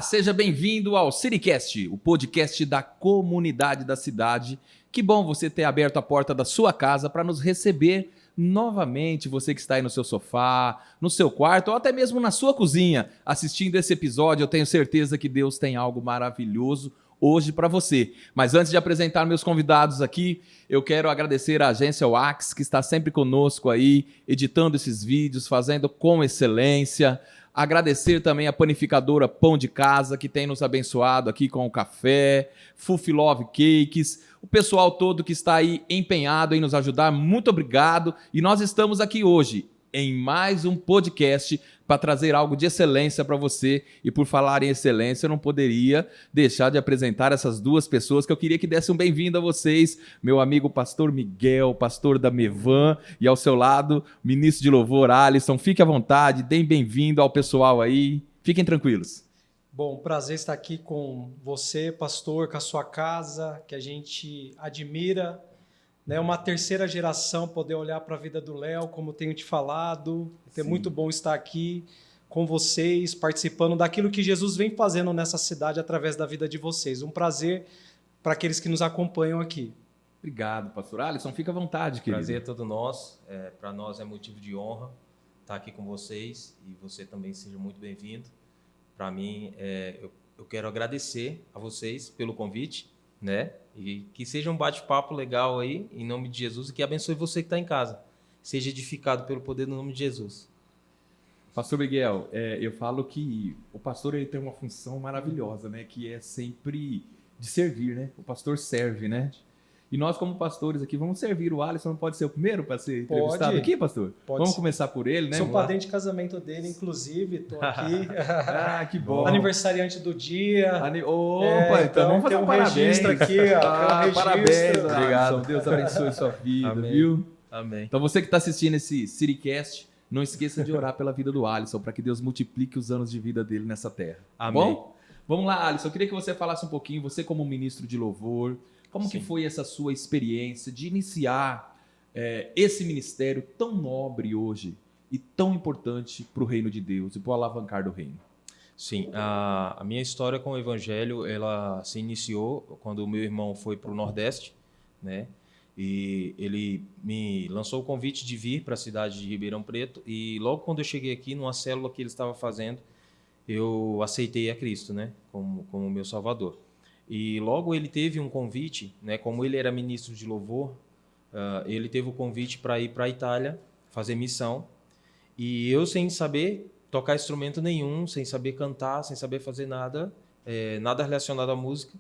Seja bem-vindo ao CityCast, o podcast da comunidade da cidade. Que bom você ter aberto a porta da sua casa para nos receber novamente, você que está aí no seu sofá, no seu quarto ou até mesmo na sua cozinha assistindo esse episódio. Eu tenho certeza que Deus tem algo maravilhoso hoje para você. Mas antes de apresentar meus convidados aqui, eu quero agradecer à agência Wax, que está sempre conosco aí, editando esses vídeos, fazendo com excelência. Agradecer também a panificadora Pão de Casa, que tem nos abençoado aqui com o café, Fufi Love Cakes, o pessoal todo que está aí empenhado em nos ajudar, muito obrigado. E nós estamos aqui hoje em mais um podcast para trazer algo de excelência para você. E por falar em excelência, eu não poderia deixar de apresentar essas duas pessoas que eu queria que dessem um bem-vindo a vocês. Meu amigo pastor Miguel, pastor da Mevan, e ao seu lado, ministro de louvor Alisson. Fique à vontade, deem bem-vindo ao pessoal aí. Fiquem tranquilos. Bom, prazer estar aqui com você, pastor, com a sua casa, que a gente admira, né? Uma terceira geração, poder olhar para a vida do Léo, como tenho te falado. É muito bom estar aqui com vocês, participando daquilo que Jesus vem fazendo nessa cidade através da vida de vocês. Um prazer para aqueles que nos acompanham aqui. Obrigado, pastor Alisson. Fica à vontade, querido. Prazer é todo nosso. Para nós é motivo de honra estar aqui com vocês e você também seja muito bem-vindo. Para mim, eu quero agradecer a vocês pelo convite, né? E que seja um bate-papo legal aí, em nome de Jesus, e que abençoe você que está em casa. Seja edificado pelo poder do nome de Jesus. Pastor Miguel, eu falo que o pastor ele tem uma função maravilhosa, né? Que é sempre de servir, né? O pastor serve, né? E nós, como pastores aqui, vamos servir. O Alisson não pode ser o primeiro para ser entrevistado aqui, pastor? Vamos começar por ele, né? Sou padrinho de casamento dele, inclusive, estou aqui. Que bom. Aniversariante do dia. Opa, então vamos fazer um registro aqui, ó. Parabéns, obrigado. Alisson. Deus abençoe sua vida, Amém. Viu? Amém. Então você que está assistindo esse CityCast, não esqueça de orar pela vida do Alisson, para que Deus multiplique os anos de vida dele nessa terra. Amém. Bom? Vamos lá, Alisson. Eu queria que você falasse um pouquinho, você como ministro de louvor, como que foi essa sua experiência de iniciar esse ministério tão nobre hoje e tão importante para o reino de Deus e para o alavancar do reino? Sim, a minha história com o Evangelho, ela se iniciou quando o meu irmão foi para o Nordeste, né? E ele me lançou o convite de vir para a cidade de Ribeirão Preto, e logo quando eu cheguei aqui, numa célula que ele estava fazendo, eu aceitei a Cristo, né? Como meu Salvador. E logo ele teve um convite, né? Como ele era ministro de louvor, ele teve o convite para ir para a Itália, fazer missão, e eu sem saber tocar instrumento nenhum, sem saber cantar, sem saber fazer nada, nada relacionado à música,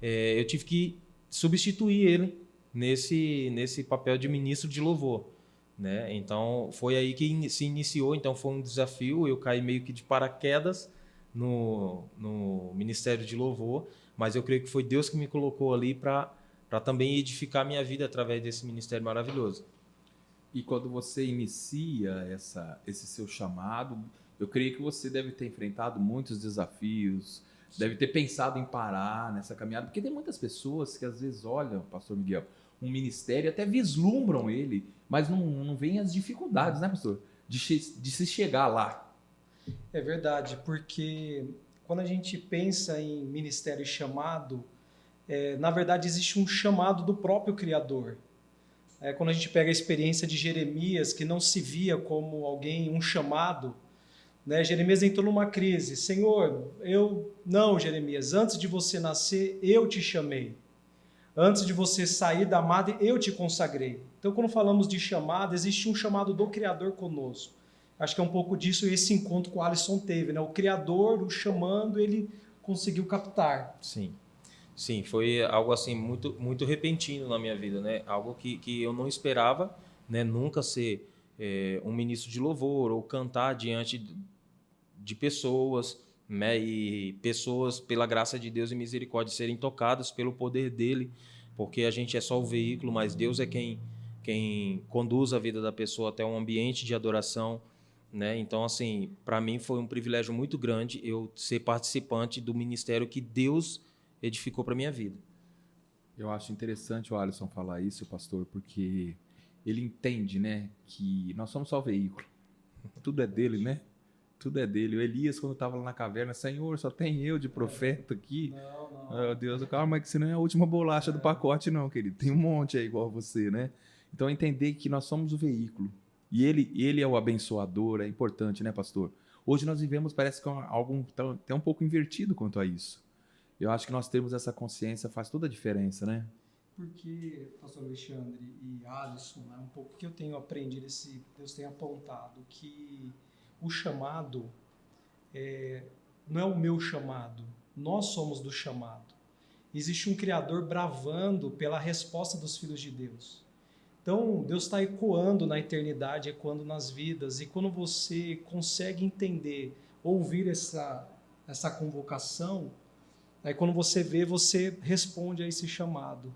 eu tive que substituir ele nesse papel de ministro de louvor, né? Então foi aí que se iniciou. Então foi um desafio, eu caí meio que de paraquedas no ministério de louvor, mas eu creio que foi Deus que me colocou ali para também edificar minha vida através desse ministério maravilhoso. E quando você inicia esse seu chamado, eu creio que você deve ter enfrentado muitos desafios, deve ter pensado em parar nessa caminhada, porque tem muitas pessoas que às vezes olham, pastor Miguel, um ministério e até vislumbram ele, mas não veem as dificuldades, né, pastor? De se chegar lá. É verdade, porque quando a gente pensa em ministério e chamado, na verdade existe um chamado do próprio Criador. Quando a gente pega a experiência de Jeremias, que não se via como alguém, um chamado, né? Jeremias entrou numa crise. Senhor, Jeremias, antes de você nascer, eu te chamei. Antes de você sair da madre, eu te consagrei. Então, quando falamos de chamado, existe um chamado do Criador conosco. Acho que é um pouco disso esse encontro que o Alisson teve, né? O Criador, o chamando, ele conseguiu captar. Sim, foi algo assim muito, muito repentino na minha vida, né? Algo que eu não esperava, né? Nunca ser um ministro de louvor ou cantar diante de pessoas, né? E pessoas, pela graça de Deus e misericórdia, serem tocadas pelo poder dele, porque a gente é só o veículo, mas Deus é quem conduz a vida da pessoa até um ambiente de adoração, né? Então, assim, para mim foi um privilégio muito grande eu ser participante do ministério que Deus edificou para minha vida. Eu acho interessante o Alisson falar isso, pastor, porque ele entende, né, que nós somos só o veículo. Tudo é dele, né? Tudo é dele. O Elias, quando estava lá na caverna, Senhor, só tem eu de profeta aqui. Não. Meu Deus, calma, que você não é a última bolacha do pacote, não, querido. Tem um monte aí igual você, né? Então, entender que nós somos o veículo. E ele é o abençoador, é importante, né, pastor? Hoje nós vivemos, parece que é algo até um pouco invertido quanto a isso. Eu acho que nós termos essa consciência faz toda a diferença, né? Porque, pastor Alexandre e Alisson, né, um pouco que eu tenho aprendido, Deus tem apontado que o chamado não é o meu chamado, nós somos do chamado. Existe um Criador bravando pela resposta dos filhos de Deus. Então, Deus está ecoando na eternidade, ecoando nas vidas, e quando você consegue entender, ouvir essa convocação, aí quando você vê, você responde a esse chamado.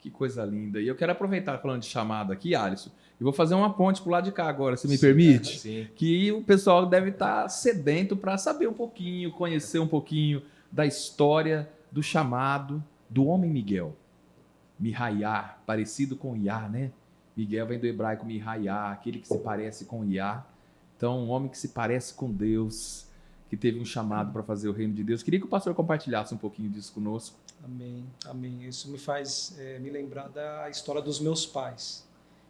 Que coisa linda. E eu quero aproveitar falando de chamado aqui, Alisson, e vou fazer uma ponte pro lado de cá agora, se me permite? Sim. Que o pessoal deve estar sedento para saber um pouquinho, conhecer um pouquinho da história do chamado do homem Miguel. Mihaiá, parecido com Iá, né? Miguel vem do hebraico Mihaiá, aquele que se parece com Iá. Então, um homem que se parece com Deus, que teve um chamado para fazer o reino de Deus. Queria que o pastor compartilhasse um pouquinho disso conosco. Amém, amém. Isso me faz me lembrar da história dos meus pais.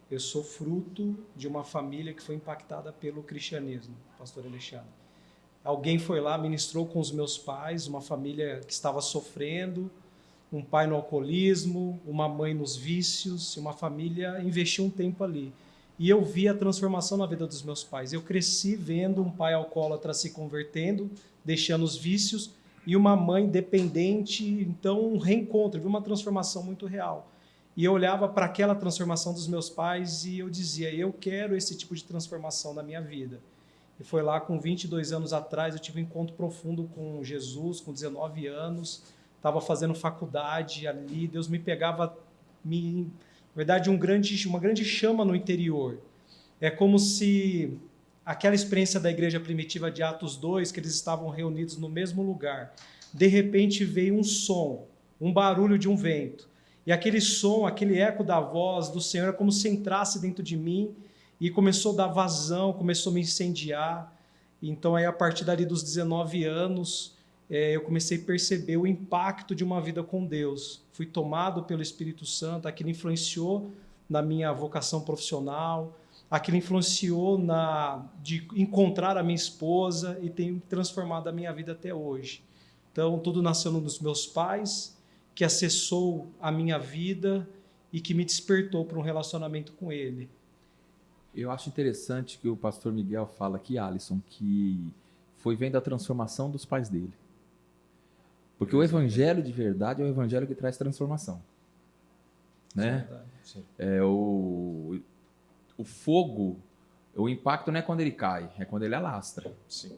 Eu sou fruto de uma família que foi impactada pelo cristianismo, pastor Alexandre. Alguém foi lá, ministrou com os meus pais, uma família que estava sofrendo, um pai no alcoolismo, uma mãe nos vícios, uma família investiu um tempo ali. E eu vi a transformação na vida dos meus pais. Eu cresci vendo um pai alcoólatra se convertendo, deixando os vícios, e uma mãe dependente, então um reencontro, vi uma transformação muito real. E eu olhava para aquela transformação dos meus pais e eu dizia, eu quero esse tipo de transformação na minha vida. E foi lá com 22 anos atrás, eu tive um encontro profundo com Jesus, com 19 anos, estava fazendo faculdade ali, Deus me pegava, na verdade, uma grande chama no interior. É como se aquela experiência da igreja primitiva de Atos 2, que eles estavam reunidos no mesmo lugar, de repente veio um som, um barulho de um vento, e aquele som, aquele eco da voz do Senhor é como se entrasse dentro de mim e começou a dar vazão, começou a me incendiar. Então, aí, a partir dali dos 19 anos, eu comecei a perceber o impacto de uma vida com Deus. Fui tomado pelo Espírito Santo, aquilo influenciou na minha vocação profissional, aquilo influenciou de encontrar a minha esposa e tem transformado a minha vida até hoje. Então, tudo nasceu nos meus pais, que acessou a minha vida e que me despertou para um relacionamento com Ele. Eu acho interessante que o pastor Miguel fala aqui, Alisson, que foi vendo a transformação dos pais dele. Porque o evangelho de verdade é o evangelho que traz transformação. Né? Sim. O fogo, o impacto não é quando ele cai, é quando ele alastra. Sim.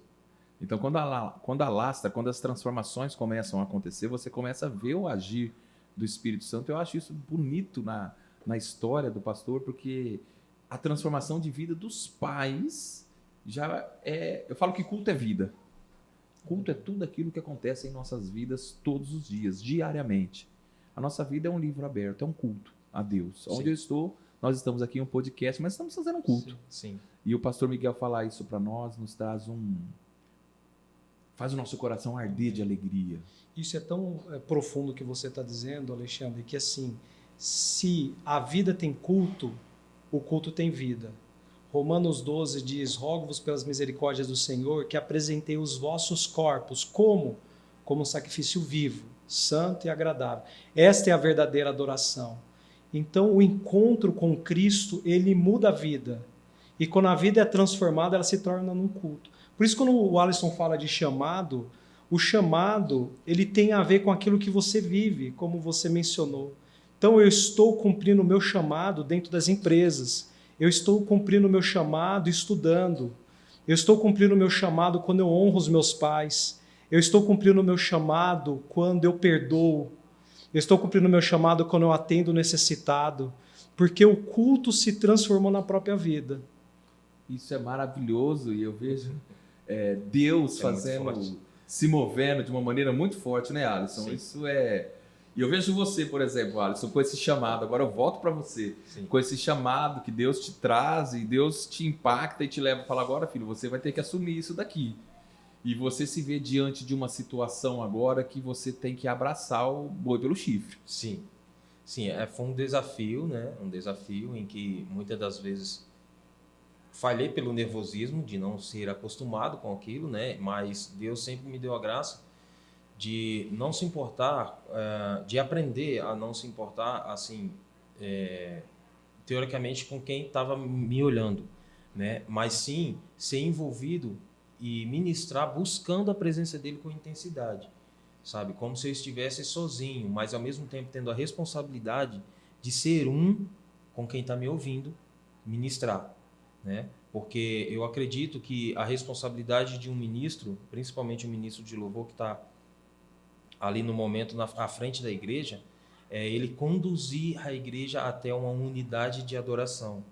Então, quando alastra, quando as transformações começam a acontecer, você começa a ver o agir do Espírito Santo. Eu acho isso bonito na história do pastor, porque a transformação de vida dos pais já é... Eu falo que culto é vida. Culto é tudo aquilo que acontece em nossas vidas todos os dias, diariamente. A nossa vida é um livro aberto, é um culto a Deus. Sim. Onde eu estou, nós estamos aqui em um podcast, mas estamos fazendo um culto. Sim. E o pastor Miguel falar isso para nós, nos traz faz o nosso coração arder de alegria. Isso é tão profundo que você está dizendo, Alexandre, que assim, se a vida tem culto, o culto tem vida. Romanos 12 diz, rogo-vos pelas misericórdias do Senhor, que apresentei os vossos corpos como um sacrifício vivo, santo e agradável. Esta é a verdadeira adoração. Então, o encontro com Cristo, ele muda a vida. E quando a vida é transformada, ela se torna num culto. Por isso, quando o Alisson fala de chamado, o chamado, ele tem a ver com aquilo que você vive, como você mencionou. Então, eu estou cumprindo o meu chamado dentro das empresas. Eu estou cumprindo o meu chamado estudando. Eu estou cumprindo o meu chamado quando eu honro os meus pais. Eu estou cumprindo o meu chamado quando eu perdoo. Eu estou cumprindo o meu chamado quando eu atendo o necessitado. Porque o culto se transformou na própria vida. Isso é maravilhoso e eu vejo Deus fazendo, se movendo de uma maneira muito forte, né, Alisson? Sim. Isso é E eu vejo você, por exemplo, Alisson, com esse chamado. Agora eu volto para você. Sim. Com esse chamado que Deus te traz e Deus te impacta e te leva a falar: agora, filho, você vai ter que assumir isso daqui. E você se vê diante de uma situação agora que você tem que abraçar o boi pelo chifre. Sim. Sim, foi um desafio, né? Um desafio em que muitas das vezes falhei pelo nervosismo de não ser acostumado com aquilo, né? Mas Deus sempre me deu a graça de não se importar, de aprender a não se importar, assim, teoricamente, com quem estava me olhando, né? Mas sim ser envolvido e ministrar buscando a presença dele com intensidade, sabe? Como se eu estivesse sozinho, mas ao mesmo tempo tendo a responsabilidade de ser um com quem está me ouvindo ministrar, né? Porque eu acredito que a responsabilidade de um ministro, principalmente um ministro de louvor que está ali no momento à frente da igreja, é ele conduzir a igreja até uma unidade de adoração.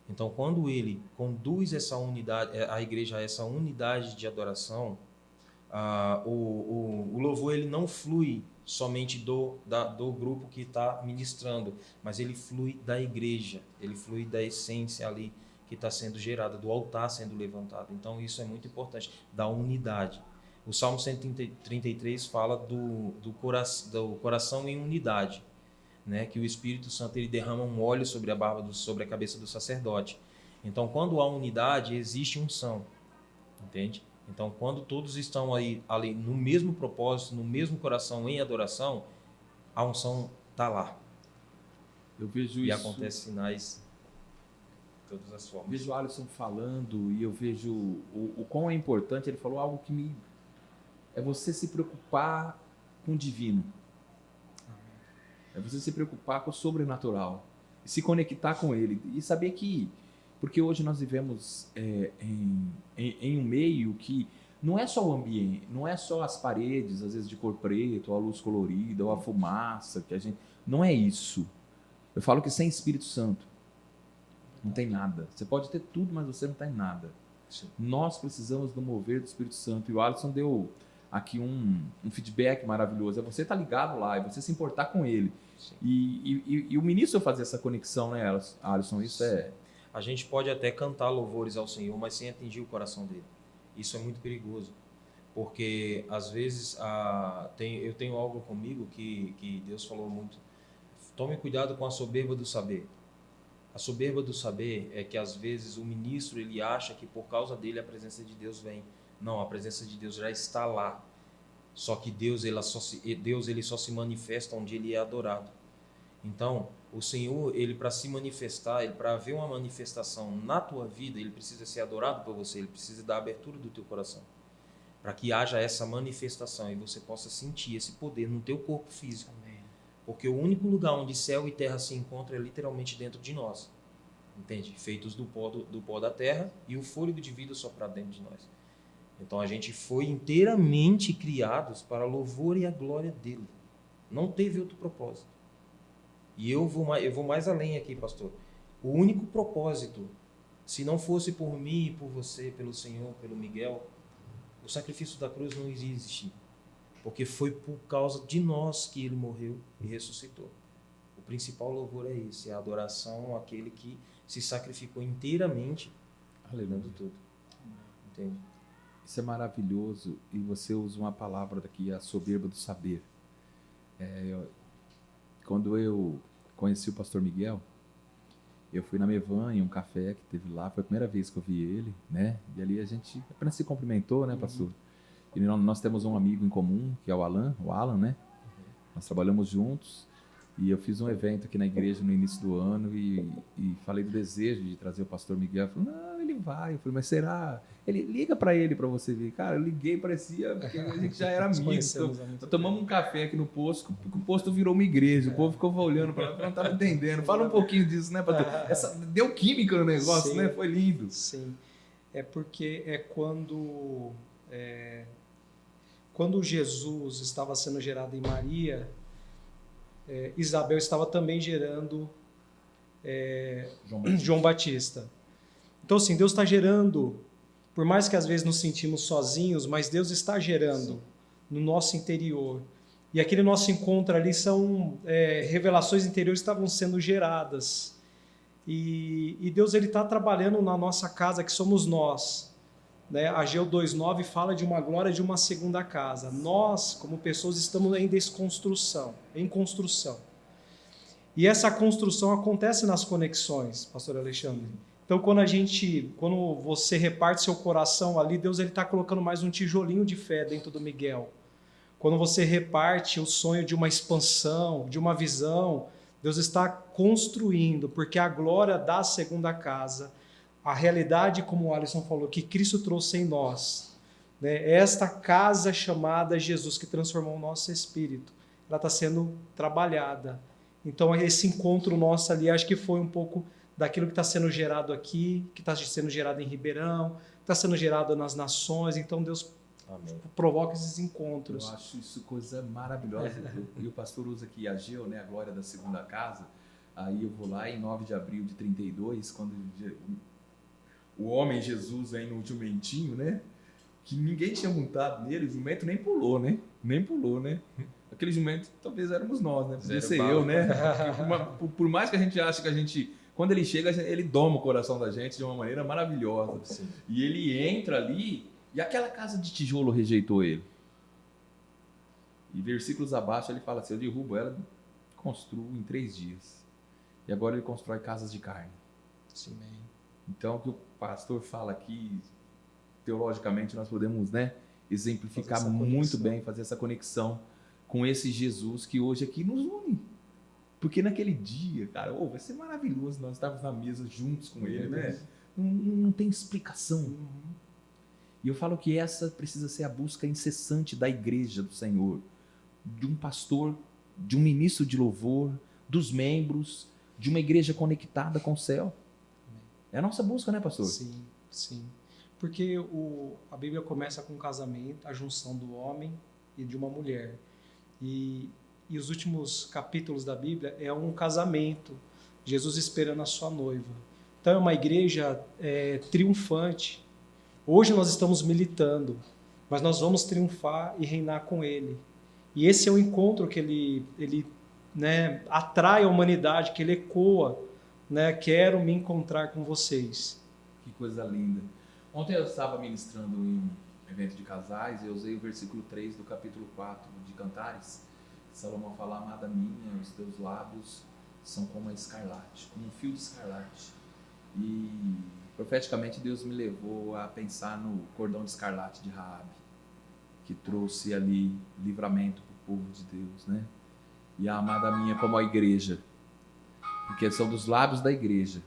Então, quando ele conduz essa unidade, a igreja a essa unidade de adoração, o louvor ele não flui somente do grupo que está ministrando, mas ele flui da igreja, ele flui da essência ali que está sendo gerada, do altar sendo levantado. Então, isso é muito importante, da unidade. O Salmo 133 fala do coração em unidade, né? Que o Espírito Santo ele derrama um óleo sobre sobre a cabeça do sacerdote. Então, quando há unidade, existe unção, entende? Então, quando todos estão ali no mesmo propósito, no mesmo coração, em adoração, a unção está lá. Eu vejo e isso. acontece sinais de todas as formas. Vejo o Alisson falando e eu vejo o quão é importante. Ele falou algo que me... É você se preocupar com o divino. É você se preocupar com o sobrenatural. E se conectar com ele. E saber que... Porque hoje nós vivemos em um meio que não é só o ambiente, não é só as paredes, às vezes de cor preta, ou a luz colorida, ou a fumaça. Que a gente... Não é isso. Eu falo que sem Espírito Santo não tem nada. Você pode ter tudo, mas você não tem nada. Sim. Nós precisamos do mover do Espírito Santo. E o Alisson deu aqui um feedback maravilhoso. É você estar ligado lá, é você se importar com ele. E o ministro fazer essa conexão, né, Alisson? Isso é... A gente pode até cantar louvores ao Senhor, mas sem atingir o coração dele. Isso é muito perigoso. Porque, às vezes, eu tenho algo comigo que Deus falou muito. Tome cuidado com a soberba do saber. A soberba do saber é que, às vezes, o ministro ele acha que, por causa dele, a presença de Deus vem. Não, a presença de Deus já está lá. Só que Deus ele só se manifesta onde ele é adorado. Então, o Senhor, ele para se manifestar, ele para haver uma manifestação na tua vida, ele precisa ser adorado por você, ele precisa da abertura do teu coração. Para que haja essa manifestação e você possa sentir esse poder no teu corpo físico. Amém. Porque o único lugar onde céu e terra se encontram é literalmente dentro de nós. Entende? Feitos do pó da terra e o fôlego de vida soprado dentro de nós. Então a gente foi inteiramente criados para a louvor e a glória dele. Não teve outro propósito. E eu vou mais além aqui, pastor. O único propósito, se não fosse por mim, por você, pelo Senhor, pelo Miguel, o sacrifício da cruz não iria existir. Porque foi por causa de nós que ele morreu e ressuscitou. O principal louvor é esse, é a adoração àquele que se sacrificou inteiramente, dando tudo. Entende? Isso é maravilhoso. E você usa uma palavra daqui, a soberba do saber. Quando eu conheci o pastor Miguel, eu fui na Mevan, em um café que teve lá, foi a primeira vez que eu vi ele, né? E ali a gente apenas se cumprimentou, né, pastor? E nós temos um amigo em comum, que é o Alan, né? Nós trabalhamos juntos e eu fiz um evento aqui na igreja no início do ano e falei do desejo de trazer o pastor Miguel. Ele falou, não, ele vai. Eu falei, mas será? Ele liga para ele para você ver. Cara, eu liguei, parecia que a gente já era amigo. Então, tomamos um café aqui no posto, porque o posto virou uma igreja. O povo ficou olhando para lá, não estava entendendo. Fala um pouquinho disso, né, pastor? Deu química no negócio, sim, né? Foi lindo. Sim, é porque quando Jesus estava sendo gerado em Maria, Isabel estava também gerando João Batista. Então, assim, Deus está gerando, por mais que às vezes nos sentimos sozinhos, mas Deus está gerando, sim, no nosso interior E aquele nosso encontro ali são revelações interiores que estavam sendo geradas. E Deus está trabalhando na nossa casa, que somos nós. Né? Ageu 2,9 fala de uma glória de uma segunda casa. Nós, como pessoas, estamos em desconstrução, em construção. E essa construção acontece nas conexões, pastor Alexandre. Então, quando você reparte seu coração ali, Deus está colocando mais um tijolinho de fé dentro do Miguel. Quando você reparte o sonho de uma expansão, de uma visão, Deus está construindo, porque a glória da segunda casa, a realidade, como o Alisson falou, que Cristo trouxe em nós, né? Esta casa chamada Jesus, que transformou o nosso espírito, ela está sendo trabalhada. Então, esse encontro nosso ali, acho que foi um pouco daquilo que está sendo gerado aqui, que está sendo gerado em Ribeirão, que está sendo gerado nas nações. Então, Deus provoca esses encontros. Eu acho isso coisa maravilhosa. E o pastor usa aqui Ageu, né, a glória da segunda casa. Aí eu vou lá em 9 de abril de 32, quando o homem Jesus vem no jumentinho, né? Que ninguém tinha montado nele, o jumento nem pulou, né? Nem pulou, né? Aquele jumento talvez éramos nós, né? Podia ser eu, né? Por mais que a gente ache que a gente... Quando ele chega, ele doma o coração da gente de uma maneira maravilhosa. Sim. E ele entra ali... E aquela casa de tijolo rejeitou ele. E versículos abaixo ele fala assim, eu derrubo ela, construo em 3 dias. E agora ele constrói casas de carne. Sim. Então o que o pastor fala aqui, teologicamente nós podemos, né, exemplificar muito bem, fazer essa conexão com esse Jesus que hoje aqui nos une. Porque naquele dia, cara, vai ser maravilhoso nós estarmos na mesa juntos com ele, né? Não tem explicação. E eu falo que essa precisa ser a busca incessante da igreja do Senhor, de um pastor, de um ministro de louvor, dos membros, de uma igreja conectada com o céu. É a nossa busca, né, pastor? Sim, sim. Porque a Bíblia começa com o casamento, a junção do homem e de uma mulher. E os últimos capítulos da Bíblia é um casamento, Jesus esperando a sua noiva. Então é uma igreja triunfante. Hoje nós estamos militando, mas nós vamos triunfar e reinar com Ele. E esse é o encontro que ele né, atrai a humanidade, que ele ecoa, né, quero me encontrar com vocês. Que coisa linda. Ontem eu estava ministrando em um evento de casais e eu usei o versículo 3 do capítulo 4 de Cantares. Salomão fala, amada minha, os teus lábios são como a escarlate, como um fio de escarlate. E profeticamente Deus me levou a pensar no cordão de escarlate de Raabe, que trouxe ali livramento para o povo de Deus, né? E a amada minha como a igreja, porque são dos lábios da igreja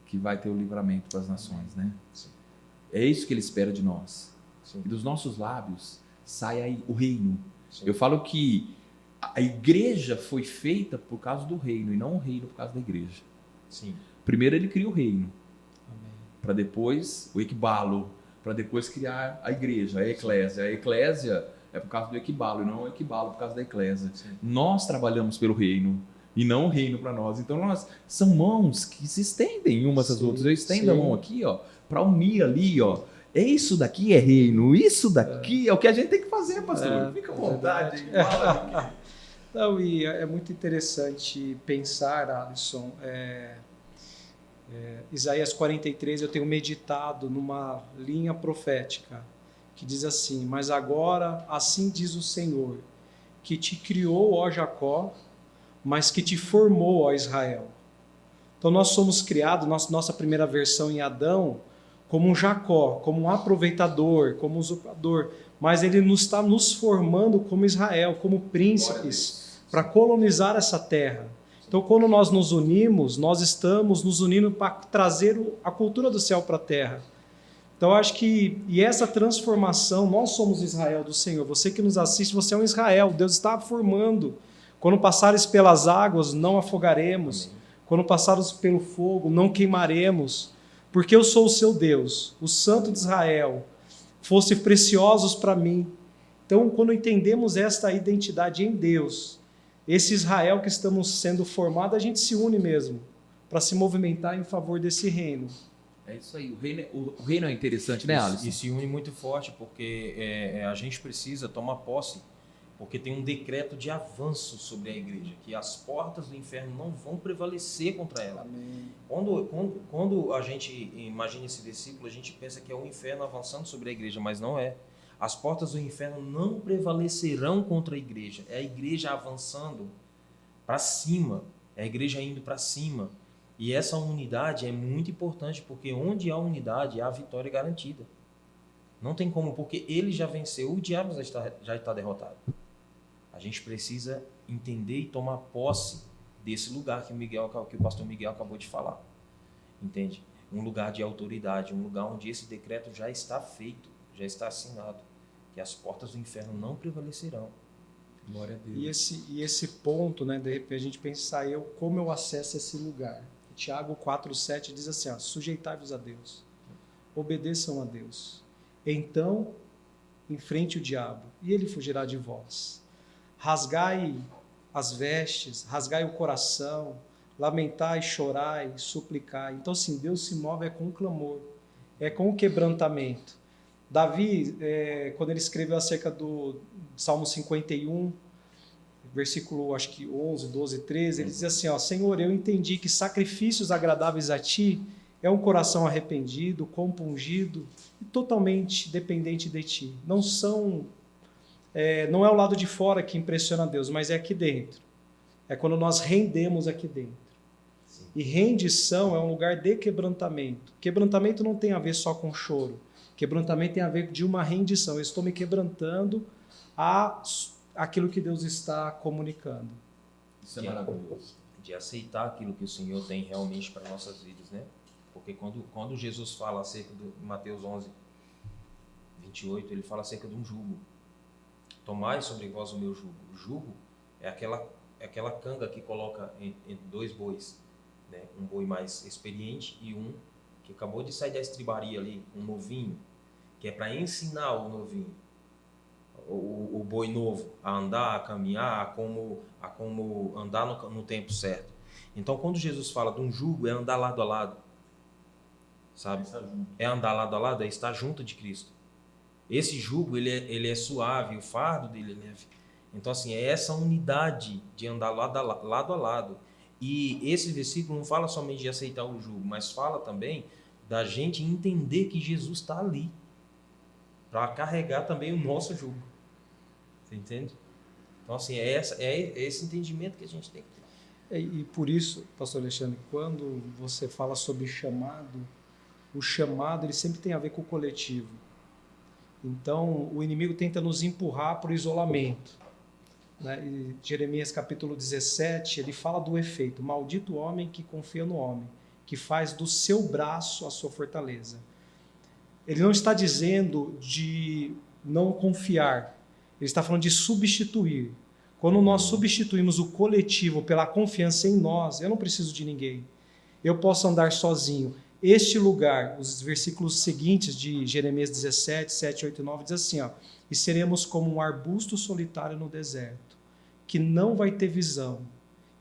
que vai ter o livramento para as nações, né? Sim. É isso que ele espera de nós. Sim. E dos nossos lábios sai aí o reino. Sim. Eu falo que a igreja foi feita por causa do reino e não o reino por causa da igreja. Sim. Primeiro ele cria o reino, para depois o equibalo, para depois criar a igreja, a eclésia. A eclésia é por causa do equibalo e não o equibalo por causa da eclésia. Sim. Nós trabalhamos pelo reino e não o reino para nós. Então são mãos que se estendem umas às outras. Eu estendo a mão aqui, ó, para unir ali, ó. Isso daqui é reino, isso daqui é o que a gente tem que fazer, pastor. Fica à vontade. Não, e é muito interessante pensar, Alisson, Isaías 43, eu tenho meditado numa linha profética que diz assim, mas agora assim diz o Senhor, que te criou, ó Jacó, mas que te formou, ó Israel. Então nós somos criados, nossa primeira versão em Adão, como um Jacó, como um aproveitador, como um usurpador, mas ele está nos formando como Israel, como príncipes, para colonizar essa terra. Então, quando nós nos unimos, nós estamos nos unindo para trazer a cultura do céu para a terra. Então, eu acho que, e essa transformação, nós somos Israel do Senhor. Você que nos assiste, você é um Israel. Deus está formando. Quando passares pelas águas, não afogaremos. Amém. Quando passares pelo fogo, não queimaremos. Porque eu sou o seu Deus, o Santo de Israel. Fosse preciosos para mim. Então, quando entendemos esta identidade em Deus, esse Israel que estamos sendo formado, a gente se une mesmo para se movimentar em favor desse reino. É isso aí, o reino é interessante, né, Alisson? E se une muito forte, porque a gente precisa tomar posse Porque tem um decreto de avanço sobre a igreja, que as portas do inferno não vão prevalecer contra ela. Amém. Quando a gente imagina esse versículo, a gente pensa que é o inferno avançando sobre a igreja, mas não é. As portas do inferno não prevalecerão contra a igreja. É a igreja avançando para cima, é a igreja indo para cima. E essa unidade é muito importante, porque onde há unidade, há vitória garantida. Não tem como, porque ele já venceu, o diabo já está derrotado. A gente precisa entender e tomar posse desse lugar que o pastor Miguel acabou de falar. Entende? Um lugar de autoridade, um lugar onde esse decreto já está feito, já está assinado, que as portas do inferno não prevalecerão. Glória a Deus. E esse ponto, né, de repente a gente pensar, como eu acesso esse lugar? Tiago 4,7 diz assim, sujeitai-vos a Deus, obedeçam a Deus, então enfrente o diabo e ele fugirá de vós. Rasgai as vestes, rasgai o coração, lamentai, chorai, suplicai. Então, assim, Deus se move com o clamor, é com o quebrantamento. Davi, quando ele escreveu acerca do Salmo 51, versículo, acho que 11, 12, 13, ele diz assim, Senhor, eu entendi que sacrifícios agradáveis a Ti é um coração arrependido, compungido e totalmente dependente de Ti. Não é o lado de fora que impressiona Deus, mas é aqui dentro. É quando nós rendemos aqui dentro. Sim. E rendição é um lugar de quebrantamento. Quebrantamento não tem a ver só com choro. Quebrantamento tem a ver de uma rendição. Eu estou me quebrantando àquilo que Deus está comunicando. Isso é maravilhoso. De aceitar aquilo que o Senhor tem realmente para nossas vidas, né? Porque quando Jesus fala acerca de Mateus 11, 28, ele fala acerca de um jugo. Tomai sobre vós o meu jugo. O jugo é aquela canga que coloca entre dois bois, né? Um boi mais experiente e um que acabou de sair da estribaria ali, um novinho, que é para ensinar o novinho, o boi novo, a andar, a caminhar, a como andar no tempo certo. Então, quando Jesus fala de um jugo, é andar lado a lado, sabe? É andar lado a lado, é estar junto de Cristo. Esse jugo, ele é suave, o fardo dele é leve. Então, assim, é essa unidade de andar lado a lado. E esse versículo não fala somente de aceitar o jugo, mas fala também da gente entender que Jesus está ali para carregar também o nosso jugo. Você entende? Então, assim, é esse entendimento que a gente tem que ter. E por isso, pastor Alexandre, quando você fala sobre chamado, o chamado ele sempre tem a ver com o coletivo. Então, o inimigo tenta nos empurrar para o isolamento. Né? E Jeremias capítulo 17, ele fala do efeito. Maldito o homem que confia no homem, que faz do seu braço a sua fortaleza. Ele não está dizendo de não confiar, ele está falando de substituir. Quando nós substituímos o coletivo pela confiança em nós, eu não preciso de ninguém. Eu posso andar sozinho. Este lugar, os versículos seguintes de Jeremias 17, 7, 8 e 9, diz assim, e seremos como um arbusto solitário no deserto, que não vai ter visão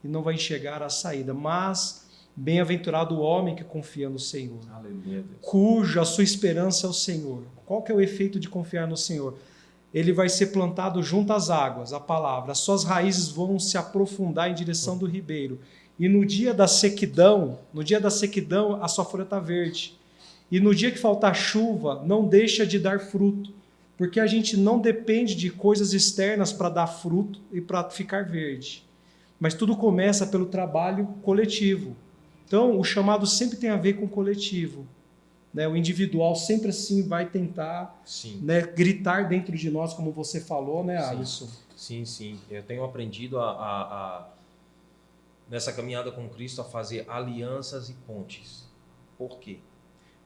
e não vai enxergar a saída, mas bem-aventurado o homem que confia no Senhor, Aleluia, cuja a sua esperança é o Senhor. Qual que é o efeito de confiar no Senhor? Ele vai ser plantado junto às águas, a palavra, as suas raízes vão se aprofundar em direção do ribeiro. E no dia da sequidão, a sua folha está verde. E no dia que faltar chuva, não deixa de dar fruto. Porque a gente não depende de coisas externas para dar fruto e para ficar verde. Mas tudo começa pelo trabalho coletivo. Então, o chamado sempre tem a ver com o coletivo. Né? O individual sempre assim vai tentar, né, gritar dentro de nós, como você falou, né, Alisson? Sim. Eu tenho aprendido nessa caminhada com Cristo a fazer alianças e pontes. Por quê?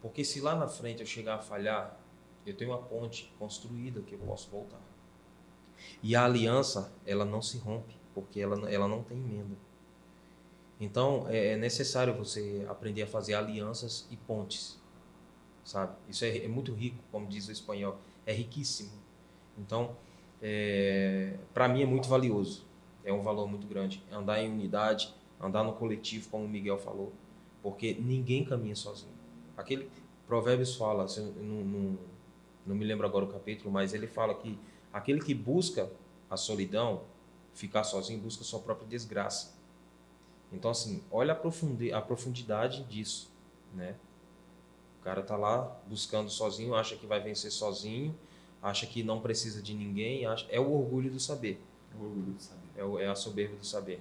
Porque se lá na frente eu chegar a falhar, eu tenho uma ponte construída que eu posso voltar. E a aliança, ela não se rompe, porque ela não tem emenda. Então, é necessário você aprender a fazer alianças e pontes, sabe? Isso é muito rico, como diz o espanhol, é riquíssimo. Então, para mim é muito valioso, é um valor muito grande. Andar em unidade, andar no coletivo, como o Miguel falou, porque ninguém caminha sozinho. Aquele Provérbios fala, não me lembro agora o capítulo, mas ele fala que aquele que busca a solidão, ficar sozinho busca sua própria desgraça. Então, assim, olha a profundidade disso, né? O cara tá lá buscando sozinho, acha que vai vencer sozinho, acha que não precisa de ninguém, é o orgulho do saber. O orgulho de saber. É a soberba do saber.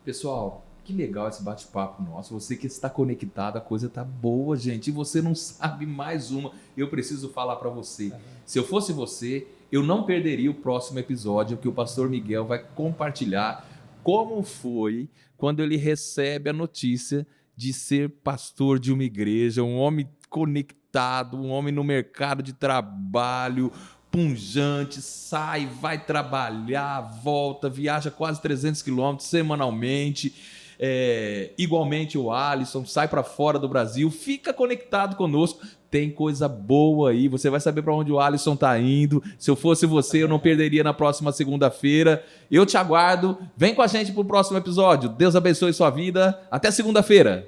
Pessoal, que legal esse bate-papo nosso. Você que está conectado, a coisa tá boa, gente. E você não sabe mais uma. Eu preciso falar para você. Se eu fosse você, eu não perderia o próximo episódio, que o pastor Miguel vai compartilhar como foi quando ele recebe a notícia de ser pastor de uma igreja, um homem conectado, um homem no mercado de trabalho, punjante, sai, vai trabalhar, volta, viaja quase 300 quilômetros semanalmente. Igualmente o Alisson, sai para fora do Brasil, fica conectado conosco, tem coisa boa aí, você vai saber para onde o Alisson está indo. Se eu fosse você, eu não perderia na próxima segunda-feira. Eu te aguardo, vem com a gente para o próximo episódio. Deus abençoe sua vida, até segunda-feira.